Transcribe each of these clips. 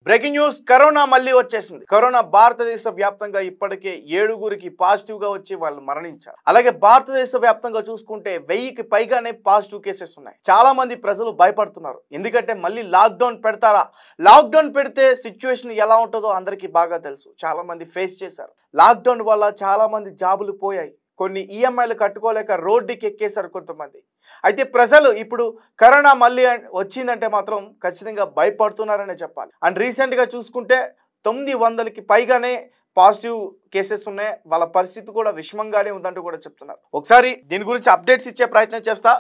Breaking news corona మళ్ళీ వచ్చేసింది. Corona భారతదేశ వ్యాప్తంగా ఇప్పటికే 7గురికి పాజిటివ్ గా వచ్చి వాళ్ళు మరణించారు. అలాగే భారతదేశ వ్యాప్తంగా చూసుకుంటే 1000కి పైగానే పాజిటివ్ కేసెస్ ఉన్నాయి. చాలా మంది ప్రజలు భయపడుతున్నారు. ఎందుకంటే మళ్ళీ లాక్డౌన్ పెడతారా, లాక్డౌన్ పెడితే సిచ్యువేషన్ ఎలా ఉంటుందో అందరికీ బాగా తెలుసు. చాలా మంది ఫేస్ చేశారు. లాక్డౌన్ వల్ల చాలా మంది జాబులు పోయాయి. కొన్ని ఈఎంఐలు కట్టుకోలేక రోడ్డుకి ఎక్కేశారు కొంతమంది. అయితే ప్రజలు ఇప్పుడు కరోనా మళ్ళీ వచ్చిందంటే మాత్రం ఖచ్చితంగా భయపడుతున్నారనే చెప్పాలి. అండ్ రీసెంట్గా చూసుకుంటే 900కి పైగానే పాజిటివ్ కేసెస్ ఉన్నాయి. వాళ్ళ పరిస్థితి కూడా విషమంగానే ఉందంటూ కూడా చెప్తున్నారు. ఒకసారి దీని గురించి అప్డేట్స్ ఇచ్చే ప్రయత్నం చేస్తా.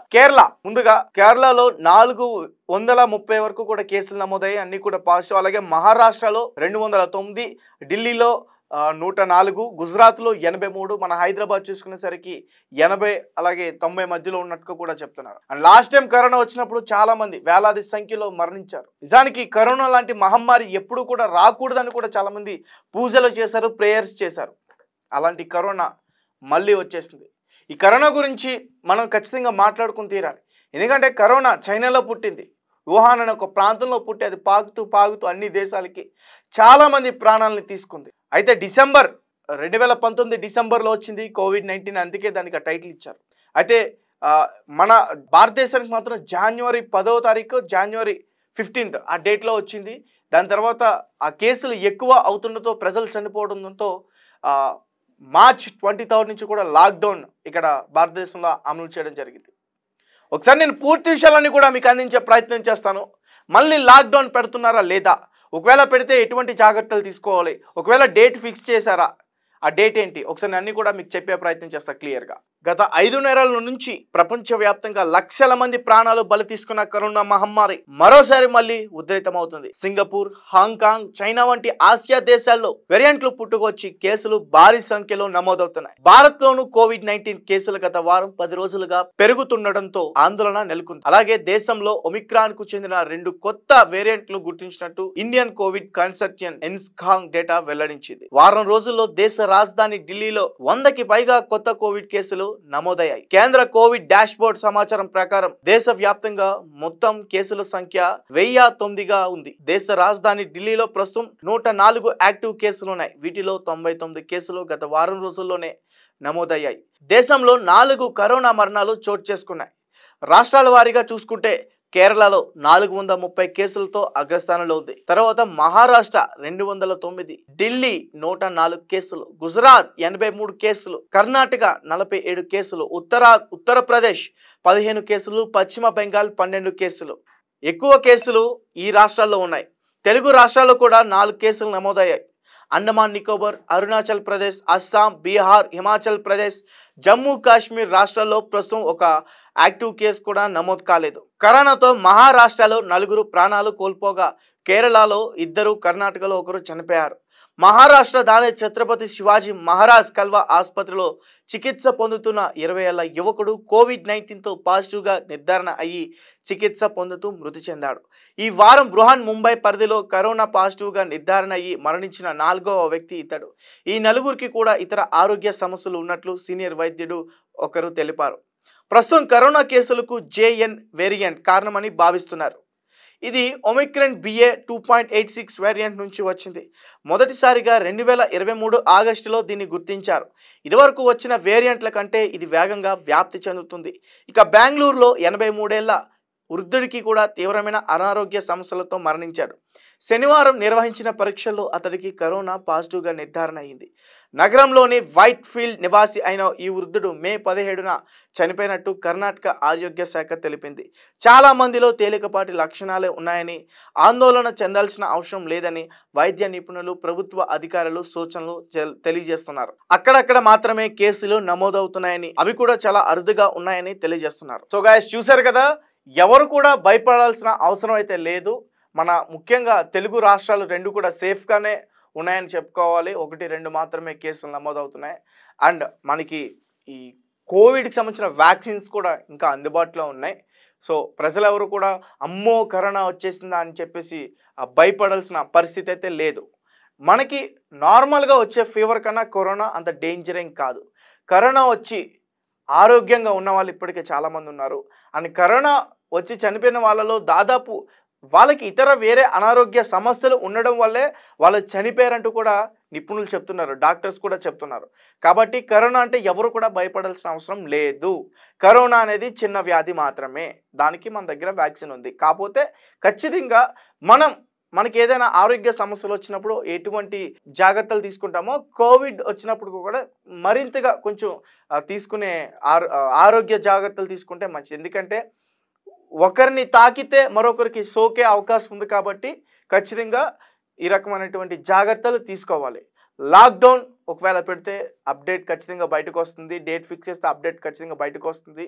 ముందుగా కేరళలో 430 వరకు కూడా కేసులు నమోదయ్యాయి. అన్ని కూడా పాజిటివ్. అలాగే మహారాష్ట్రలో 209, ఢిల్లీలో 104, గుజరాత్లో 83, మన హైదరాబాద్ చూసుకునేసరికి 80, అలాగే 90 మధ్యలో ఉన్నట్టుగా కూడా చెప్తున్నారు. అండ్ లాస్ట్ టైం కరోనా వచ్చినప్పుడు చాలా మంది వేలాది సంఖ్యలో మరణించారు. నిజానికి కరోనా లాంటి మహమ్మారి ఎప్పుడు కూడా రాకూడదని కూడా చాలా మంది పూజలు చేశారు, ప్రేయర్స్ చేశారు. అలాంటి కరోనా మళ్ళీ వచ్చేసింది. ఈ కరోనా గురించి మనం ఖచ్చితంగా మాట్లాడుకుని తీరాలి. ఎందుకంటే కరోనా చైనాలో పుట్టింది. వుహాన్ అనే ఒక ప్రాంతంలో పుట్టి అది పాగుతూ అన్ని దేశాలకి చాలా మంది ప్రాణాలని తీసుకుంది. అయితే 2019 డిసెంబర్లో వచ్చింది కోవిడ్-19. అందుకే దానికి ఆ టైటిల్ ఇచ్చారు. అయితే మన భారతదేశానికి మాత్రం జనవరి 10వ తారీఖు, జనవరి 15th ఆ డేట్లో వచ్చింది. దాని తర్వాత ఆ కేసులు ఎక్కువ అవుతుండటంతో ప్రజలు చనిపోవడంతో మార్చ్ 23rd నుంచి కూడా లాక్డౌన్ ఇక్కడ భారతదేశంలో అమలు చేయడం జరిగింది. ఒకసారి నేను పూర్తి విషయాలన్నీ కూడా మీకు అందించే ప్రయత్నం చేస్తాను. మళ్ళీ లాక్డౌన్ పెడుతున్నారా లేదా, ఒకవేళ పెడితే ఎటువంటి జాగ్రత్తలు తీసుకోవాలి, ఒకవేళ డేట్ ఫిక్స్ చేశారా, ఆ డేట్ ఏంటి, ఒకసారి అన్నీ కూడా మీకు చెప్పే ప్రయత్నం చేస్తా క్లియర్గా. గత 5 నెలల నుంచి ప్రపంచవ్యాప్తంగా లక్షల మంది ప్రాణాలు బలి తీసుకున్న కరోనా మహమ్మారి మరోసారి మళ్ళీ ఉధృతమవుతుంది. సింగపూర్, హాంకాంగ్, చైనా వంటి ఆసియా దేశాల్లో వేరియంట్లు పుట్టుకొచ్చి కేసులు భారీ సంఖ్యలో నమోదవుతున్నాయి. భారత్లోనూ కోవిడ్-19 కేసులు గత వారం 10 రోజులుగా పెరుగుతుండటంతో ఆందోళన నెలకొంది. అలాగే దేశంలో ఒమిక్రాన్ కు చెందిన 2 కొత్త వేరియంట్లు గుర్తించినట్టు ఇండియన్ కోవిడ్ కన్సర్టియం ఎన్స్కాంగ్ డేటా వెల్లడించింది. వారం రోజుల్లో దేశ రాజధాని ఢిల్లీలో 100కి పైగా కొత్త కోవిడ్ కేసులు నమోదయ్యాయి. కేంద్ర కోవిడ్ డాష్ బోర్డ్ సమాచారం ప్రకారం దేశవ్యాప్తంగా మొత్తం కేసుల సంఖ్య 1009గా ఉంది. దేశ రాజధాని ఢిల్లీలో ప్రస్తుతం 104 యాక్టివ్ కేసులు ఉన్నాయి. వీటిలో 99 కేసులు గత వారం రోజుల్లోనే నమోదయ్యాయి. దేశంలో 4 కరోనా మరణాలు చోటు చేసుకున్నాయి. రాష్ట్రాల వారీగా చూసుకుంటే కేరళలో 430 కేసులతో అగ్రస్థానంలో ఉంది. తర్వాత మహారాష్ట్ర 209, ఢిల్లీ 104 కేసులు, గుజరాత్ 83 కేసులు, కర్ణాటక 47 కేసులు, ఉత్తరప్రదేశ్ 15 కేసులు, పశ్చిమ బెంగాల్ 12 కేసులు. ఎక్కువ కేసులు ఈ రాష్ట్రాల్లో ఉన్నాయి. తెలుగు రాష్ట్రాల్లో కూడా 4 కేసులు నమోదయ్యాయి. అండమాన్ నికోబార్, అరుణాచల్ ప్రదేశ్, అస్సాం, బీహార్, హిమాచల్ ప్రదేశ్, జమ్మూ కాశ్మీర్ రాష్ట్రాల్లో ప్రస్తుతం ఒక యాక్టివ్ కేసు కూడా నమోదు కాలేదు. కరోనాతో మహారాష్ట్రలో 4 ప్రాణాలు కోల్పోగా కేరళలో 2, కర్ణాటకలో 1 చనిపోయారు. మహారాష్ట్ర దాని ఛత్రపతి శివాజీ మహారాజ్ కల్వా ఆసుపత్రిలో చికిత్స పొందుతున్న 20 ఏళ్ల యువకుడు కోవిడ్-19తో పాజిటివ్గా నిర్ధారణ అయ్యి చికిత్స పొందుతూ మృతి చెందాడు. ఈ వారం బృహన్ ముంబై పరిధిలో కరోనా పాజిటివ్గా నిర్ధారణ అయ్యి మరణించిన 4వ వ్యక్తి ఇతడు. ఈ 4గురికి కూడా ఇతర ఆరోగ్య సమస్యలు ఉన్నట్లు సీనియర్ వైద్యుడు ఒకరు తెలిపారు. ప్రస్తుతం కరోనా కేసులకు JN వేరియంట్ కారణమని భావిస్తున్నారు. ఇది ఒమిక్రాన్ BA 2.86 వేరియంట్ నుంచి వచ్చింది. మొదటిసారిగా 2023 ఆగస్టులో దీన్ని గుర్తించారు. ఇదివరకు వచ్చిన వేరియంట్ల కంటే ఇది వేగంగా వ్యాప్తి చెందుతుంది. ఇక బెంగళూరులో 83 ఏళ్ల వృద్ధుడికి కూడా తీవ్రమైన అనారోగ్య సమస్యలతో మరణించాడు. శనివారం నిర్వహించిన పరీక్షల్లో అతడికి కరోనా పాజిటివ్గా నిర్ధారణ అయింది. నగరంలోని వైట్ ఫీల్డ్ నివాసి అయిన ఈ వృద్ధుడు మే 17న చనిపోయినట్టు కర్ణాటక ఆరోగ్య శాఖ తెలిపింది. చాలా మందిలో తేలికపాటి లక్షణాలే ఉన్నాయని, ఆందోళన చెందాల్సిన అవసరం లేదని వైద్య నిపుణులు, ప్రభుత్వ అధికారులు సూచనలు తెలియజేస్తున్నారు. అక్కడక్కడ మాత్రమే కేసులు నమోదవుతున్నాయని, అవి కూడా చాలా అరుదుగా ఉన్నాయని తెలియజేస్తున్నారు. సో గైస్, చూశారు కదా, ఎవరు కూడా భయపడాల్సిన అవసరం అయితే లేదు. మన ముఖ్యంగా తెలుగు రాష్ట్రాలు 2 కూడా సేఫ్గానే ఉన్నాయని చెప్పుకోవాలి. 1, 2 మాత్రమే కేసులు నమోదవుతున్నాయి. అండ్ మనకి ఈ కోవిడ్కి సంబంధించిన వ్యాక్సిన్స్ కూడా ఇంకా అందుబాటులో ఉన్నాయి. సో ప్రజలు ఎవరు కూడా అమ్మో కరోనా వచ్చేసిందా అని చెప్పేసి భయపడాల్సిన పరిస్థితి అయితే లేదు. మనకి నార్మల్గా వచ్చే ఫీవర్ కన్నా కరోనా అంత డేంజర్ ఏం కాదు. కరోనా వచ్చి ఆరోగ్యంగా ఉన్న వాళ్ళు ఇప్పటికే చాలామంది ఉన్నారు. అండ్ కరోనా వచ్చి చనిపోయిన వాళ్ళలో దాదాపు వాళ్ళకి ఇతర వేరే అనారోగ్య సమస్యలు ఉండడం వల్లే వాళ్ళు చనిపోయారంటూ కూడా నిపుణులు చెప్తున్నారు, డాక్టర్స్ కూడా చెప్తున్నారు. కాబట్టి కరోనా అంటే ఎవరు కూడా భయపడాల్సిన అవసరం లేదు. కరోనా అనేది చిన్న వ్యాధి మాత్రమే, దానికి మన దగ్గర వ్యాక్సిన్ ఉంది. కాకపోతే ఖచ్చితంగా మనకి ఏదైనా ఆరోగ్య సమస్యలు వచ్చినప్పుడు ఎటువంటి జాగ్రత్తలు తీసుకుంటామో కోవిడ్ వచ్చినప్పుడు కూడా మరింతగా కొంచెం తీసుకునే ఆరోగ్య జాగ్రత్తలు తీసుకుంటే మంచిది. ఎందుకంటే ఒకరిని తాకితే మరొకరికి సోకే అవకాశం ఉంది. కాబట్టి ఖచ్చితంగా ఈ రకమైనటువంటి జాగ్రత్తలు తీసుకోవాలి. లాక్డౌన్ ఒకవేళ పెడితే అప్డేట్ ఖచ్చితంగా బయటకు వస్తుంది, డేట్ ఫిక్స్ చేస్తే అప్డేట్ ఖచ్చితంగా బయటకు వస్తుంది.